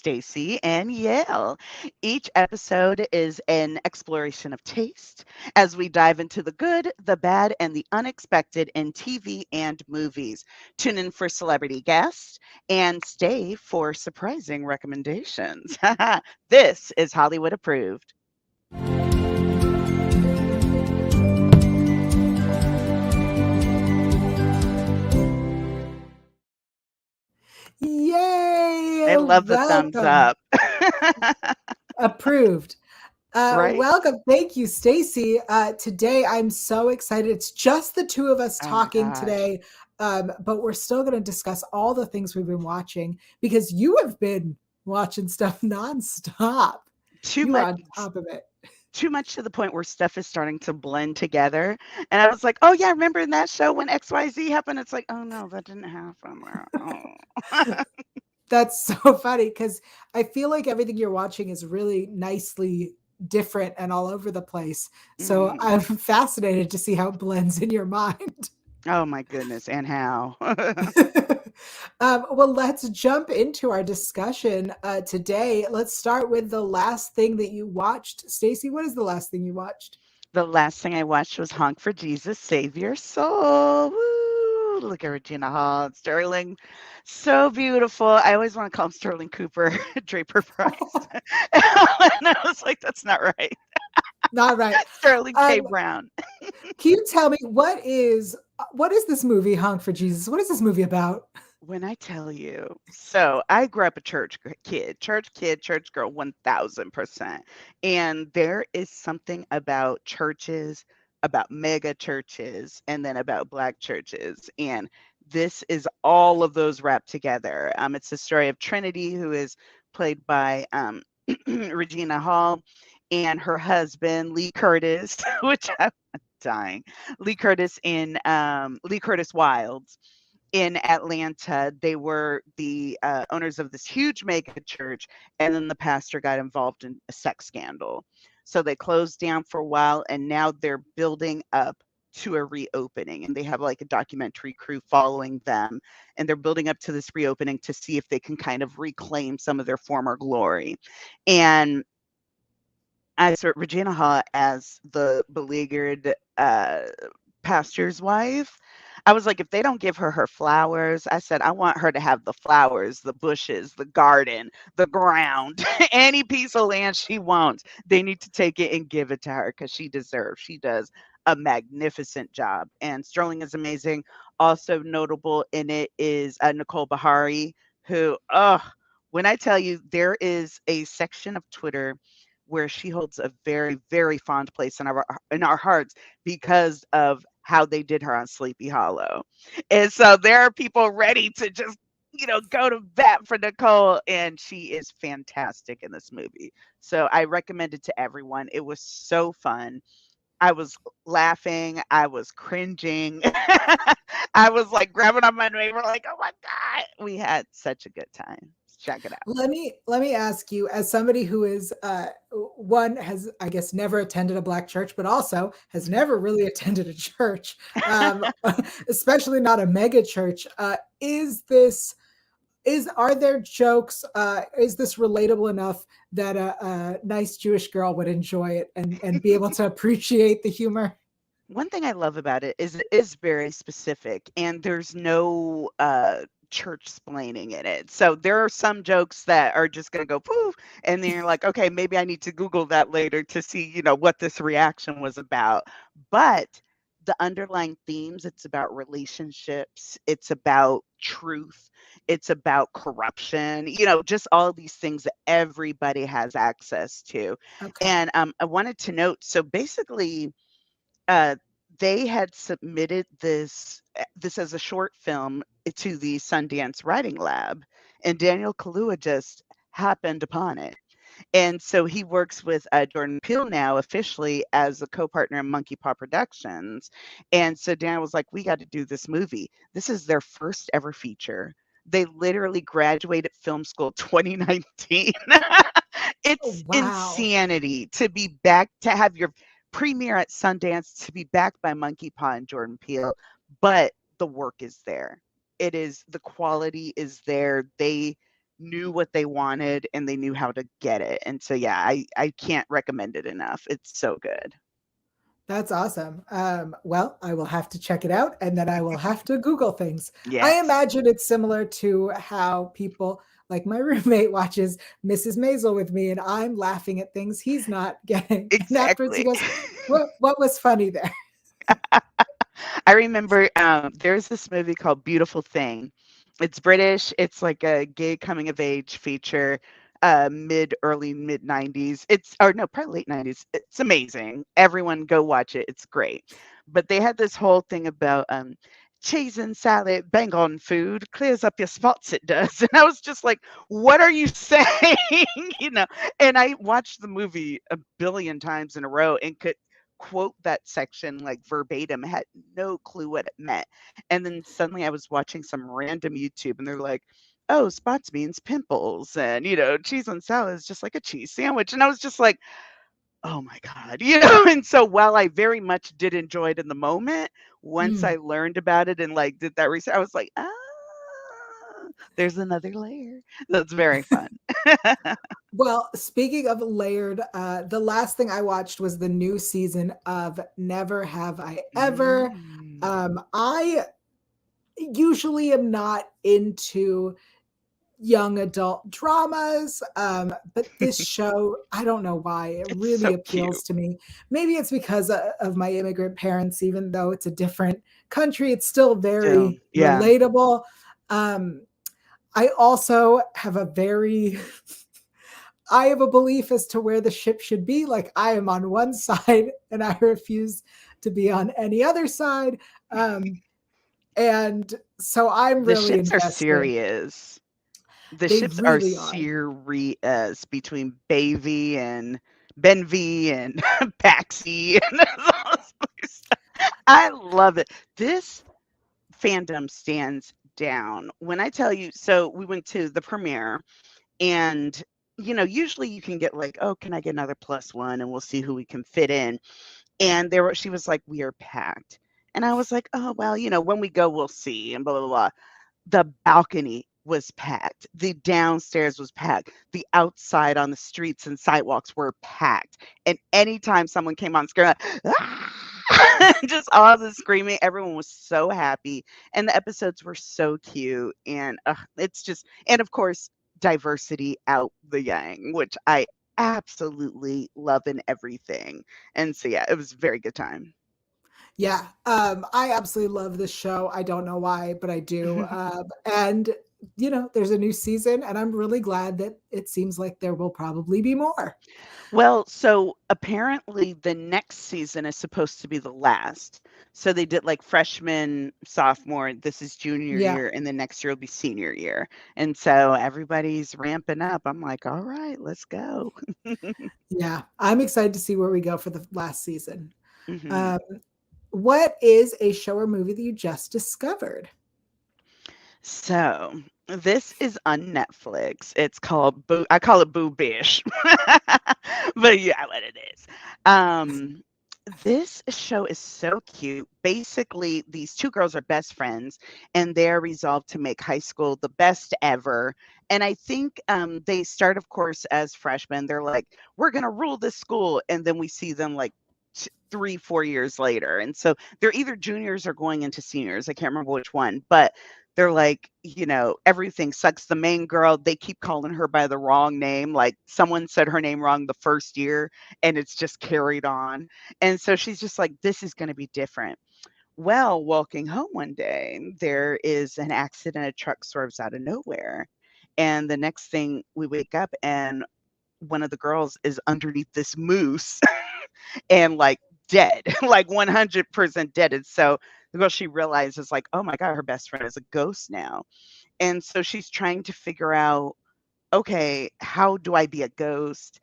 Stacey and Yael. Each episode is an exploration of taste as we dive into the good, the bad, and the unexpected in TV and movies. Tune in for celebrity guests and stay for surprising recommendations. This is Hollywood Approved. Yay! I love the thumbs Welcome. up. Approved. Right? Welcome. Thank you, Stacey. Today, I'm so excited. It's just the two of us Oh my talking gosh. today, but we're still going to discuss all the things we've been watching because you have been watching stuff nonstop. Too You are much on top of it. too much to the point where stuff is starting to blend together. And I was like, "Oh yeah, remember in that show when XYZ happened?" It's like, "Oh no, that didn't happen." Oh. That's so funny because I feel like everything you're watching is really nicely different and all over the place. So Mhm. I'm fascinated to see how it blends in your mind. Oh my goodness, and how? Well, let's jump into our discussion today. Let's start with the last thing that you watched. Stacey, what is the last thing you watched? The last thing I watched was Honk for Jesus, Save Your Soul. Woo! Look at Regina Hall and Sterling. So beautiful. I always want to call him Sterling Cooper, Draper Price. And I was like, that's not right. Not right. Sterling K. Um, Brown. can you tell me what is this movie, Honk for Jesus? What is this movie about? When I tell you, so I grew up a kid, church girl, 1000%. And there is something about churches, about mega churches, and then about Black churches. And this is all of those wrapped together. It's the story of Trinity, who is played by Regina Hall, and her husband, Lee Curtis, which I'm dying, Lee Curtis Wilds in Atlanta. They were the owners of this huge mega church, and then the pastor got involved in a sex scandal. So they closed down for a while, and now they're building up to a reopening. And they have like a documentary crew following them, and they're building up to this reopening to see if they can kind of reclaim some of their former glory. And I saw Regina Hall as the beleaguered pastor's wife. I was like, if they don't give her her flowers, I said, I want her to have the flowers, the bushes, the garden, the ground, any piece of land she wants. They need to take it and give it to her because she deserves. She does a magnificent job. And Sterling is amazing. Also notable in it is Nicole Bahari, who, when I tell you, there is a section of Twitter where she holds a very, very fond place in our hearts because of how they did her on Sleepy Hollow. And so there are people ready to just, go to bat for Nicole, and she is fantastic in this movie. So I recommend it to everyone. It was so fun. I was laughing, I was cringing. I was like grabbing on my neighbor, like, oh my God. We had such a good time. Check it out. Let me ask you, as somebody who is one has, I guess, never attended a Black church, but also has never really attended a church, um, especially not a mega church. Is this is Are there jokes? Is this relatable enough that a nice Jewish girl would enjoy it and be able to appreciate the humor? One thing I love about it is very specific, and there's no church splaining in it. So there are some jokes that are just going to go poof, and then you're like, okay, maybe I need to Google that later to see, what this reaction was about. But the underlying themes, it's about relationships, it's about truth, it's about corruption, just all of these things that everybody has access to. Okay. And I wanted to note, so basically uh, they had submitted this as a short film to the Sundance Writing Lab, and Daniel Kaluuya just happened upon it. And so he works with Jordan Peele now officially as a co-partner in Monkey Paw Productions. And so Daniel was like, "We got to do this movie. This is their first ever feature." They literally graduated film school 2019. Oh, It's wow. insanity to be back to have your premiere at Sundance, to be backed by Monkey Paw and Jordan Peele, but the work is there. The quality is there. They knew what they wanted and they knew how to get it. And so yeah, I can't recommend it enough. It's so good. That's awesome. Well, I will have to check it out and then I will have to Google things. I Yes. imagine it's similar to how people like my roommate watches Mrs. Maisel with me and I'm laughing at things he's not getting. And afterwards he Exactly. goes, what was funny there? I remember there's this movie called Beautiful Thing. It's British. It's like a gay coming of age feature, mid 90s. It's or no, probably late 90s. It's amazing. Everyone go watch it. It's great. But they had this whole thing about cheese and salad, bang on food, clears up your spots, it does. And I was just like, what are you saying? you know, and I watched the movie a billion times in a row and could quote that section like verbatim, had no clue what it meant. And then suddenly I was watching some random YouTube and they're like, oh, spots means pimples. And, cheese on salad is just like a cheese sandwich. And I was just like, oh my God, And so while I very much did enjoy it in the moment, once Mm. I learned about it and like did that research, I was like, there's another layer. That's very fun. Well, speaking of layered, the last thing I watched was the new season of Never Have I Ever. Mm. I usually am not into young adult dramas, but this show, I don't know why, it It's really so cute. appeals to me. Maybe it's because of my immigrant parents, even though it's a different country, it's still Still, very yeah. relatable. Um, I also have a very I have a belief as to where the ship should be. Like I am on one side and I refuse to be on any other side. Um, and so I'm The really ships are invested. serious. The They ships are really are. serious between Bavy and Benvy and Paxi and all this other stuff. I love it. This fandom stands down. When I tell you, so we went to the premiere and usually you can get like, oh, can I get another plus one and we'll see who we can fit in. And she was like, we are packed. And I was like, oh, well, when we go, we'll see and blah, blah, blah. The balcony was packed. The downstairs was packed. The outside on the streets and sidewalks were packed. And anytime someone came on screen, like, just all the screaming, everyone was so happy. And the episodes were so cute. And it's just, and of course, diversity out the yang, which I absolutely love in everything. And so, yeah, it was a very good time. Yeah. I absolutely love this show. I don't know why, but I do. And there's a new season and I'm really glad that it seems like there will probably be more. Well, so apparently the next season is supposed to be the last. So they did like freshman, sophomore, this is junior Yeah. year, and then next year will be senior year. And so everybody's ramping up. I'm like, all right, let's go. Yeah. I'm excited to see where we go for the last season. hmm Um, what is a show or movie that you just discovered? So this is on Netflix. It's called Boo. I call it Boo Bish, but yeah, what it is. Um, this show is so cute. Basically, these two girls are best friends, and they're resolved to make high school the best ever. And I think they start, of course, as freshmen. They're like, "We're gonna rule this school," and then we see them like 3, 4 years later, and so they're either juniors or going into seniors. I can't remember which one, but they're like, everything sucks. The main girl, they keep calling her by the wrong name. Like someone said her name wrong the first year and it's just carried on. And so she's just like, this is going to be different. Well, walking home one day, there is an accident. A truck swerves out of nowhere. And the next thing we wake up and one of the girls is underneath this moose and like dead, like 100% dead. And so the girl she realizes like, oh my God, her best friend is a ghost now. And so she's trying to figure out, okay, how do I be a ghost?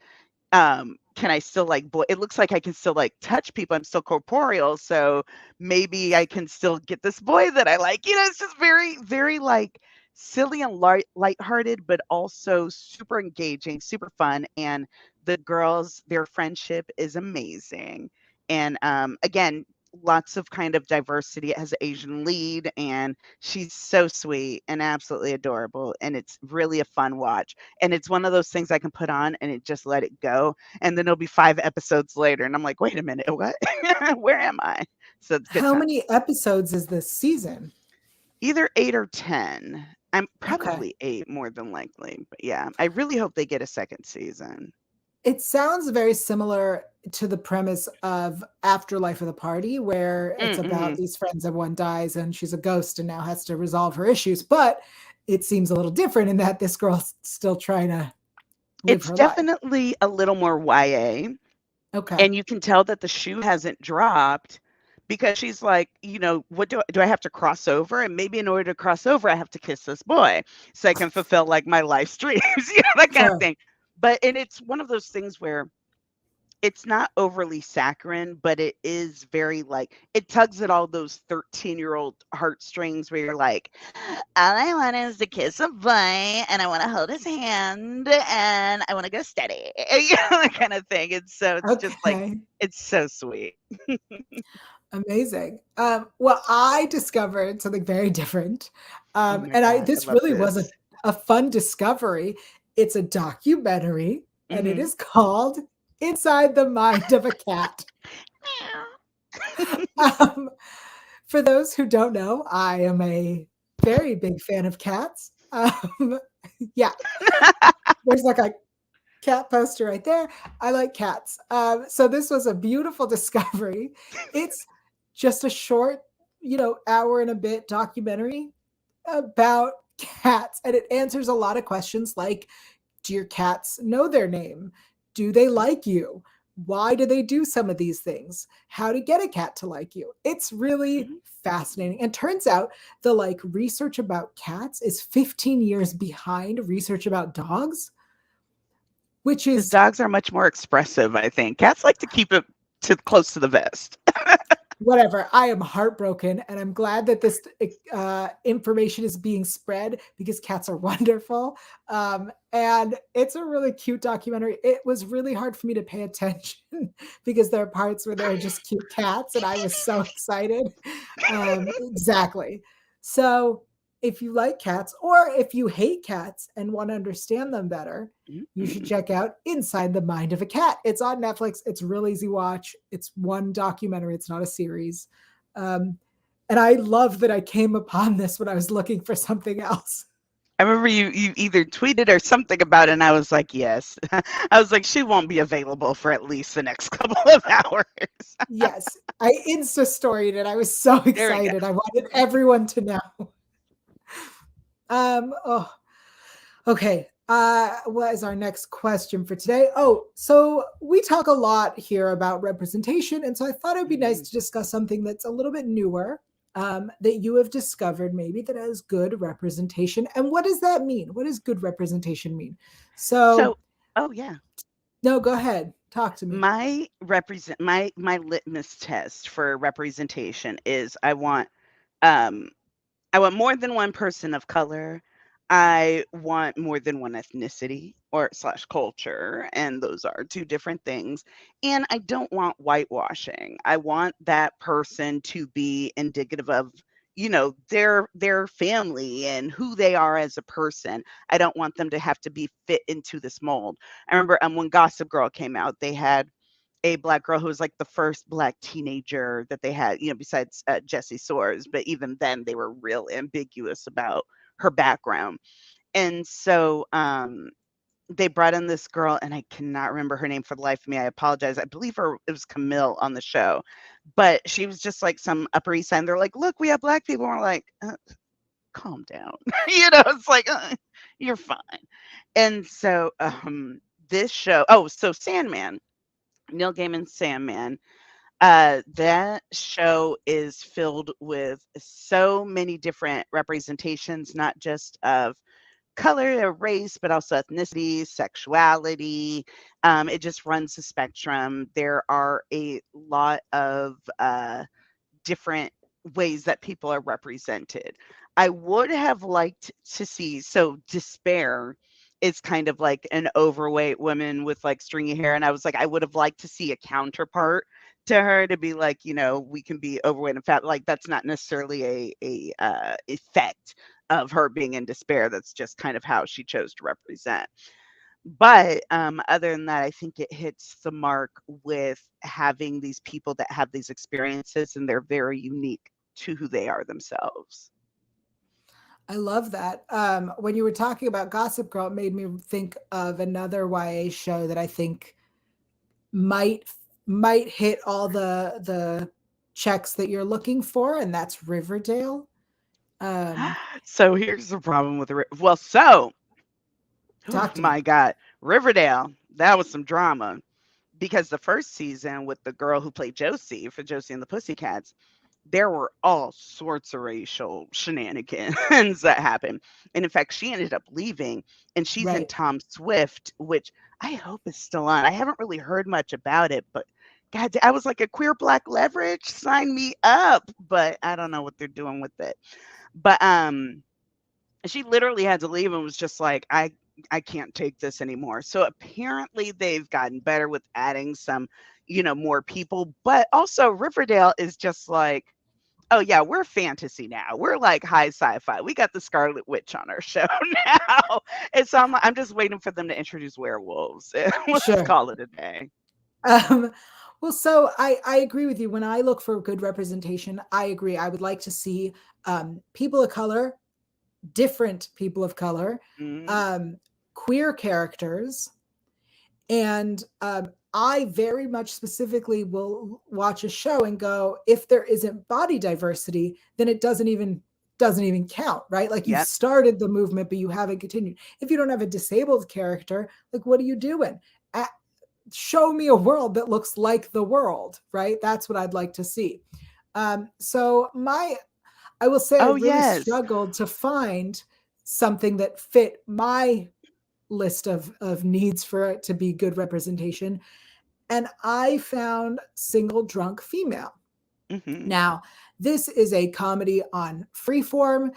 Can I still like boy? It looks like I can still like touch people. I'm still corporeal, so maybe I can still get this boy that I like. It's just very, very like silly and lighthearted, but also super engaging, super fun. And the girls, their friendship is amazing. And again, lots of kind of diversity. It has an Asian lead, and she's so sweet and absolutely adorable. And it's really a fun watch. And it's one of those things I can put on and it just let it go. And then it'll be 5 episodes later, and I'm like, wait a minute, what? Where am I? So it's good How time. many episodes is this season? Either 8 or 10. I'm Okay. probably 8 more than likely. But yeah, I really hope they get a second season. It sounds very similar to the premise of Afterlife of the Party, where it's about Mm-hmm. these friends and one dies and she's a ghost and now has to resolve her issues. But it seems a little different in that this girl's still trying to live It's her life. definitely a little more YA. Okay. And you can tell that the shoe hasn't dropped because she's like, what do I have to cross over? And maybe in order to cross over, I have to kiss this boy so I can fulfill like my life's dreams, that kind of Sure. thing. And it's one of those things where it's not overly saccharine, but it is very like it tugs at all those 13-year-old heartstrings where you're like, all I want is to kiss a boy and I want to hold his hand and I want to go steady, that kind of thing. And so it's just like, Okay. it's so sweet. Amazing. Well, I discovered something very different. Oh my And I God, I this love really was this. a fun discovery. It's a documentary and it Hmm. is called Inside the Mind of a Cat. Um, for those who don't know, I am a very big fan of cats. Yeah, there's like a cat poster right there. I like cats. So this was a beautiful discovery. It's just a short, hour and a bit documentary about cats, and it answers a lot of questions like, do your cats know their name? Do they like you? Why do they do some of these things? How to get a cat to like you? It's really Mhm. fascinating. And turns out the like research about cats is 15 years behind research about dogs, which Because is dogs are much more expressive, I think. Cats like to keep it to close to the vest. whatever. I am heartbroken, and I'm glad that this information is being spread because cats are wonderful. And it's a really cute documentary. It was really hard for me to pay attention because there are parts where there are just cute cats, and I was so excited. Exactly. So, if you like cats, or if you hate cats and want to understand them better, you should Mm-mm. check out Inside the Mind of a Cat. It's on Netflix. It's real easy watch. It's one documentary. It's not a series. Um, and I love that I came upon this when I was looking for something else. I remember you either tweeted or something about it, and I was like, yes. I was like, she won't be available for at least the next couple of hours. Yes, I Insta storied it. I was so There we go. excited. I wanted everyone to know. Oh, okay. What is our next question for today? Oh, so we talk a lot here about representation, and so I thought it would be nice Mhm. to discuss something that's a little bit newer, that you have discovered maybe that has good representation. And what does that mean? What does good representation mean? So, So, oh yeah, no, go ahead. Talk to me. my litmus test for representation is um I want more than one person of color. I want more than one ethnicity or slash culture, and those are two different things. And I don't want whitewashing. I want that person to be indicative of, their family and who they are as a person. I don't want them to have to be fit into this mold. I remember when Gossip Girl came out, they had a black girl who was like the first black teenager that they had, besides Jessie Swords. But even then, they were real ambiguous about her background. And so they brought in this girl, and I cannot remember her name for the life of me. I apologize. I believe it was Camille on the show, but she was just like some Upper East Side. And they're like, "Look, we have black people." And we're like, "Calm down," It's like, "You're fine." And so this show, oh, so Sandman, Neil Gaiman's Sandman, that show is filled with so many different representations, not just of color or race, but also ethnicity, sexuality. It just runs the spectrum. There are a lot of different ways that people are represented. I would have liked to see, so Despair is kind of like an overweight woman with like stringy hair. And I was like, I would have liked to see a counterpart to her to be like, we can be overweight and fat. Like that's not necessarily a effect of her being in despair. That's just kind of how she chose to represent. But other than that, I think it hits the mark with having these people that have these experiences and they're very unique to who they are themselves. I love that. When you were talking about Gossip Girl, it made me think of another YA show that I think might might hit all the checks that you're looking for, and that's Riverdale. Um, So here's the problem with well, so oh Talk to me. my God, Riverdale, that was some drama because the first season with the girl who played Josie for Josie and the Pussycats, there were all sorts of racial shenanigans that happened. And in fact, she ended up leaving and she's in Right. Tom Swift, which I hope is still on. I haven't really heard much about it, but God, I was like a queer black leverage, sign me up. But I don't know what they're doing with it. But she literally had to leave and was just like, I can't take this anymore. So apparently they've gotten better with adding some, more people, but also Riverdale is just like, oh yeah, we're fantasy now. We're like high sci-fi. We got the Scarlet Witch on our show now. And so I'm just waiting for them to introduce werewolves. We'll just Sure. call it a day. Um, well, so I agree with you. When I look for good representation, I agree. I would like to see people of color, different people of color, Mhm. um, queer characters, and I very much specifically will watch a show and go, if there isn't body diversity, then it doesn't even count, right? Like you've Yep. started the movement, but you haven't continued. If you don't have a disabled character, like what are you doing? Show me a world that looks like the world, right? That's what I'd like to see. So I will say I Oh really yes. struggled to find something that fit my list of needs for it to be good representation. And I found Single Drunk Female. Hmm. Now, this is a comedy on Freeform.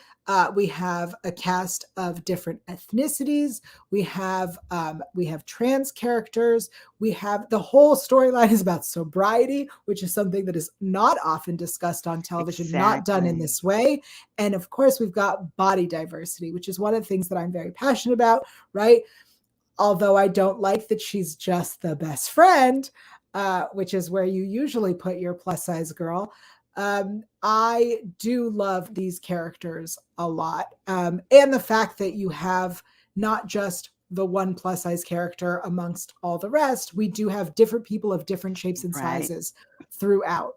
We have a cast of different ethnicities. We have trans characters. We have the whole storyline is about sobriety, which is something that is not often discussed on television, not done in Exactly. this way. And of course, we've got body diversity, which is one of the things that I'm very passionate about. Right? Although I don't like that she's just the best friend, which is where you usually put your plus size girl. I do love these characters a lot. And the fact that you have not just the one plus size character amongst all the rest, we do have different people of different shapes and Right. sizes throughout.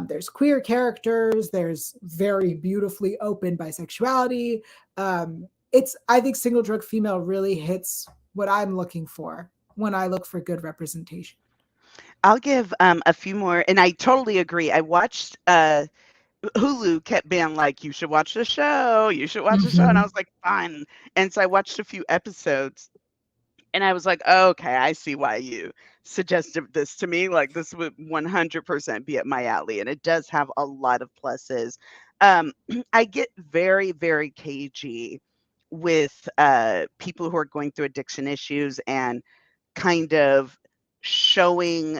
There's queer characters, there's very beautifully open bisexuality. I think Single Drug Female really hits what I'm looking for when I look for good representation. I'll give a few more, and I totally agree. I watched Hulu kept being like, "You should watch the show. You should watch the show," and I Mhm. was like, "Fine." And so I watched a few episodes, and I was like, oh, "Okay, I see why you suggested this to me. Like, this would 100% be at my alley." And it does have a lot of pluses. Um, I get very, very cagey with people who are going through addiction issues and kind of showing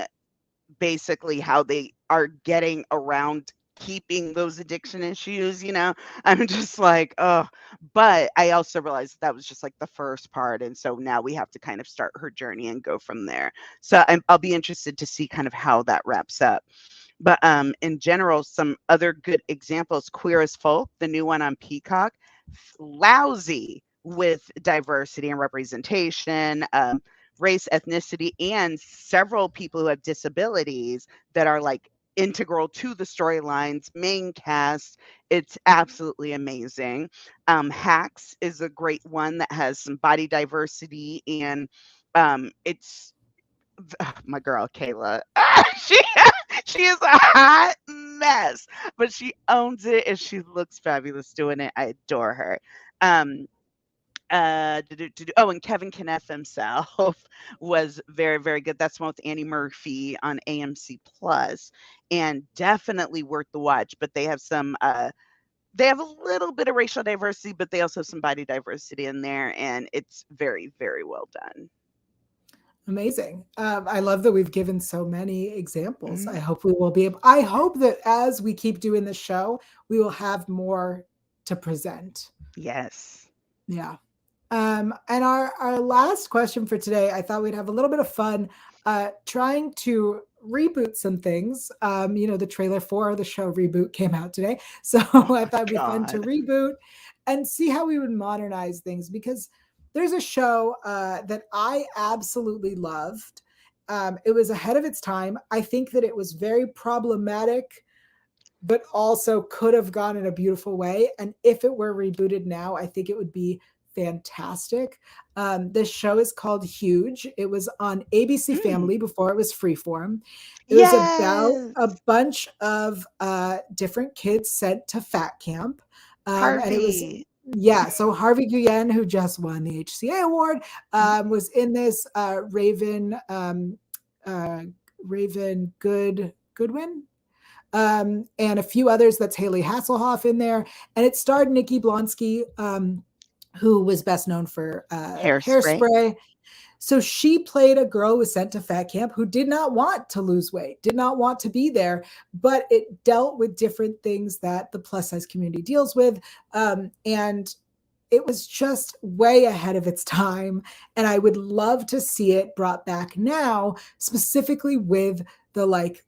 basically how they are getting around keeping those addiction issues. I'm just like, oh, but I also realized that was just like the first part. And so now we have to kind of start her journey and go from there. So I'll be interested to see kind of how that wraps up. But in general, some other good examples: Queer as Folk, the new one on Peacock, lousy with diversity and representation, race, ethnicity, and several people who have disabilities that are like integral to the storylines, main cast. It's absolutely amazing. Hacks is a great one that has some body diversity and it's my girl Kayla. she she is a hot mess, but she owns it and she looks fabulous doing it. I adore her. Um, oh, and Kevin Kneff himself was very, very good. That's one with Annie Murphy on AMC Plus, and definitely worth the watch. But they have a little bit of racial diversity, but they also have some body diversity in there, and it's very, very well done. Amazing. I love that we've given so many examples. I Mhm. hope we will be able, I hope that as we keep doing the show, we will have more to present. Yes. Yeah. And our last question for today, I thought we'd have a little bit of fun trying to reboot some things. The trailer for the show Reboot came out today. So Oh I my thought it'd be fun to god. reboot and see how we would modernize things because there's a show that I absolutely loved. It was ahead of its time. I think that it was very problematic but also could have gone in a beautiful way. And if it were rebooted now, I think it would be fantastic. This show is called Huge. It was on ABC Mm. Family before it was Freeform. It was about a Yes. bunch of different kids sent to fat camp. And it was, Harvey. yeah, so Harvey Guillen, who just won the HCA award, Mhm. was in this uh, Raven Goodwin, and a few others. That's Haley Hasselhoff in there, and it starred Nikki Blonsky, who was best known for Hairspray. Hairspray. So she played a girl who was sent to fat camp who did not want to lose weight, did not want to be there, but it dealt with different things that the plus size community deals with, and it was just way ahead of its time. And I would love to see it brought back now, specifically with the like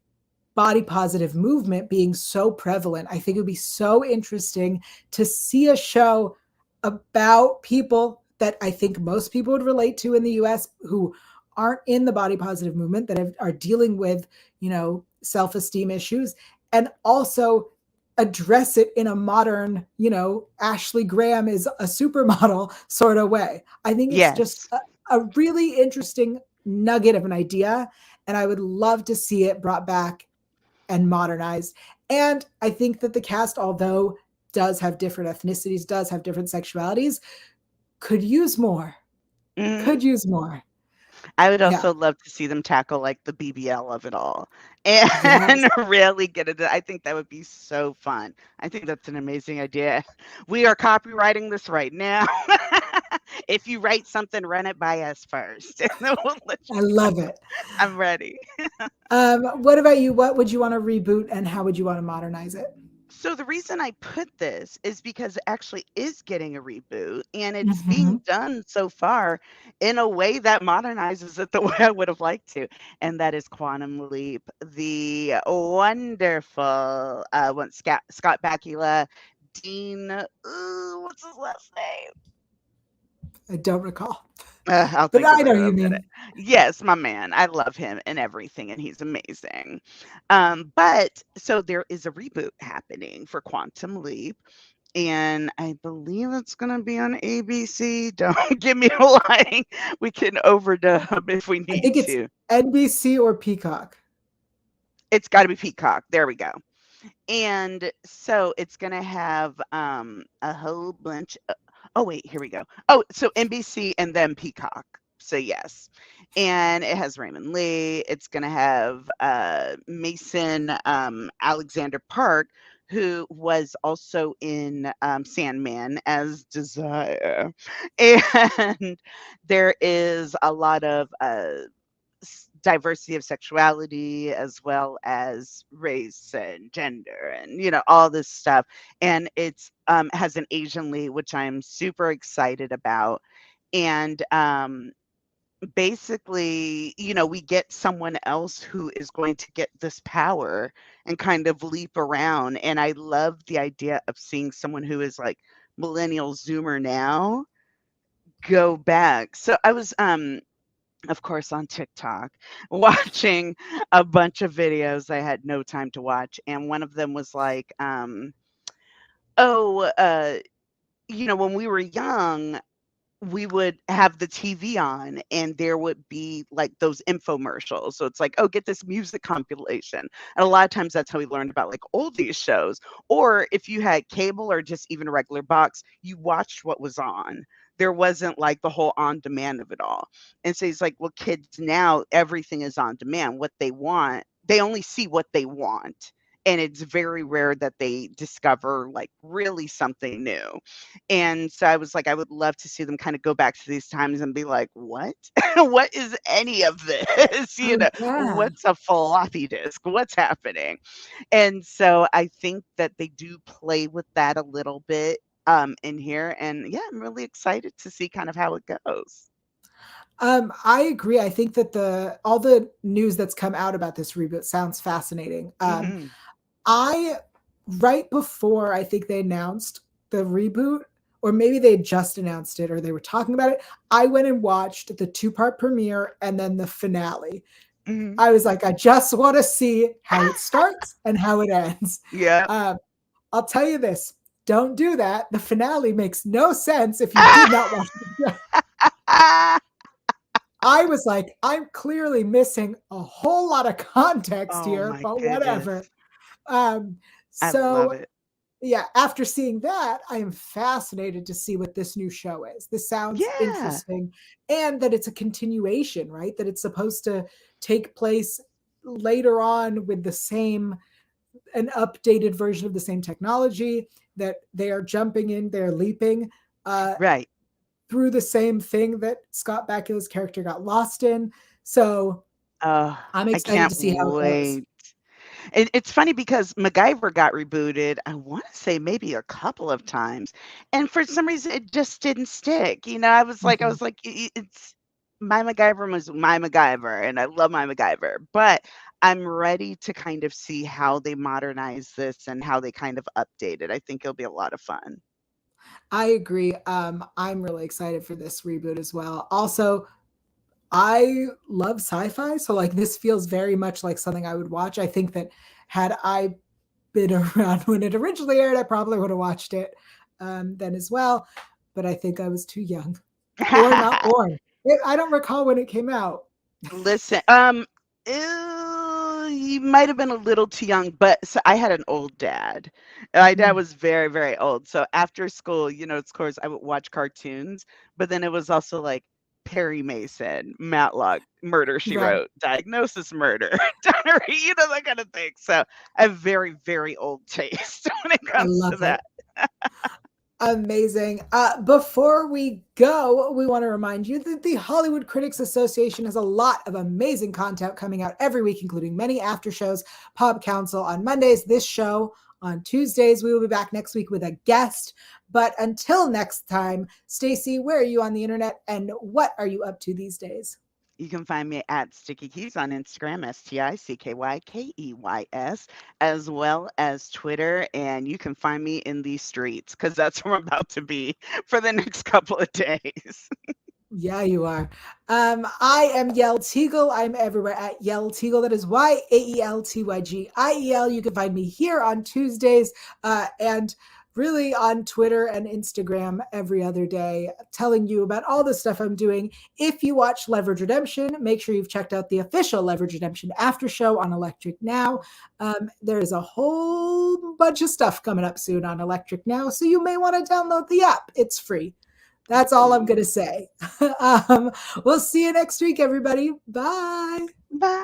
body positive movement being so prevalent. I think it would be so interesting to see a show about people that I think most people would relate to in the US who aren't in the body positive movement, that are dealing with, self esteem issues, and also address it in a modern, Ashley Graham is a supermodel sort of way. I think it's just Yes. a really interesting nugget of an idea. And I would love to see it brought back and modernized. And I think that the cast, although does have different ethnicities, does have different sexualities, could use more. Mhm. Could use more. I would Yeah. also love to see them tackle, like, the BBL of it all and Yes. really get it. I think that would be so fun. I think that's an amazing idea. We are copywriting this right now. If you write something, run it by us first, and then we'll let I you love it. I'm ready. What about you? What would you want to reboot and how would you want to modernize it? So the reason I put this is because it actually is getting a reboot and it's Mhm. being done so far in a way that modernizes it the way I would have liked to. And that is Quantum Leap, the wonderful one, Scott Bakula, Dean, what's his last name? I don't recall, I'll but think I of it know in you a minute. mean. Yes, my man. I love him and everything, and he's amazing. But so there is a reboot happening for Quantum Leap, and I believe it's gonna be on ABC. Don't give me a line. We can overdub if we I need think it's to. NBC or Peacock. It's got to be Peacock. There we go. And so it's gonna have a whole bunch. Oh wait, here we go. Oh, so NBC and then Peacock. So yes, and it has Raymond Lee. It's gonna have Mason Alexander Park, who was also in Sandman as Desire, and there is a lot of diversity of sexuality as well as race and gender and all this stuff, and it's has an Asian lead, which I'm super excited about. And basically, we get someone else who is going to get this power and kind of leap around, and I love the idea of seeing someone who is like millennial zoomer now go back. So I was of course, on TikTok, watching a bunch of videos I had no time to watch, and one of them was like, "Oh, when we were young, we would have the TV on and there would be like those infomercials. So it's like, oh, get this music compilation. And a lot of times that's how we learned about like oldies shows. Or if you had cable or just even a regular box, you watched what was on. There wasn't like the whole on demand of it all. And so he's like, well, kids now, everything is on demand. What they want, they only see what they want. and it's very rare that they discover like really something new. And so I was like, I would love to see them kind of go back to these times and be like, what? What is any of this? Oh, yeah. What's a floppy disk? What's happening? And so I think that they do play with that a little bit in here. And yeah, I'm really excited to see kind of how it goes. I agree. I think that all the news that's come out about this reboot sounds fascinating. Hmm. I right before I think they announced the reboot, or maybe they just announced it, or they were talking about it. I went and watched the 2-part premiere and then the finale. Hmm. I was like, I just want to see how it starts and how it ends. Yeah. Um, I'll tell you this: don't do that. The finale makes no sense if you did not watch the show. I was like, I'm clearly missing a whole lot of context Oh here, my but whatever. goodness. Um, I love so it. yeah, after seeing that, I am fascinated to see what this new show is. This sounds Yeah. interesting, and that it's a continuation, right? That it's supposed to take place later on with an updated version of the same technology, that they are jumping in, they're leaping uh, Right. through the same thing that Scott Bakula's character got lost in. So Oh, I'm I excited can't to see how it goes. wait. It's funny because MacGyver got rebooted, I wanna say maybe a couple of times, and for some reason, it just didn't stick, I Mhm. was like, "I it's my MacGyver was my MacGyver, and I love my MacGyver," but I'm ready to kind of see how they modernize this and how they kind of update it. I think it'll be a lot of fun. I agree. I'm really excited for this reboot as well. Also, I love sci-fi, so like this feels very much like something I would watch. I think that had I been around when it originally aired, I probably would have watched it then as well. But I think I was too young or not born. I don't recall when it came out. Listen, you might have been a little too young, but so I had an old dad. My dad Mm, was very, very old. So after school, of course, I would watch cartoons, but then it was also like Perry Mason, Matlock, Murder She right. Wrote, Diagnosis Murder, Donnery, that kind of thing. So I have very, very old taste when it I comes to love it. that. Amazing. Before we go, we want to remind you that the Hollywood Critics Association has a lot of amazing content coming out every week, including many after shows, Pop Council on Mondays, this show on Tuesdays. We will be back next week with a guest. But until next time, Stacey, where are you on the internet and what are you up to these days? You can find me at Sticky Keys on Instagram, STICKYKEYS, as well as Twitter. And you can find me in these streets because that's where I'm about to be for the next couple of days. Yeah, you are. I am Yael Tygiel. I'm everywhere at Yael Tygiel. That is YAELTYGIEL. You can find me here on Tuesdays and really on Twitter and Instagram every other day, telling you about all the stuff I'm doing. If you watch Leverage Redemption, make sure you've checked out the official Leverage Redemption after show on Electric Now. There is a whole bunch of stuff coming up soon on Electric Now, so you may want to download the app. It's free. That's all I'm Ooh, going to say. We'll see you next week, everybody. Bye. bye.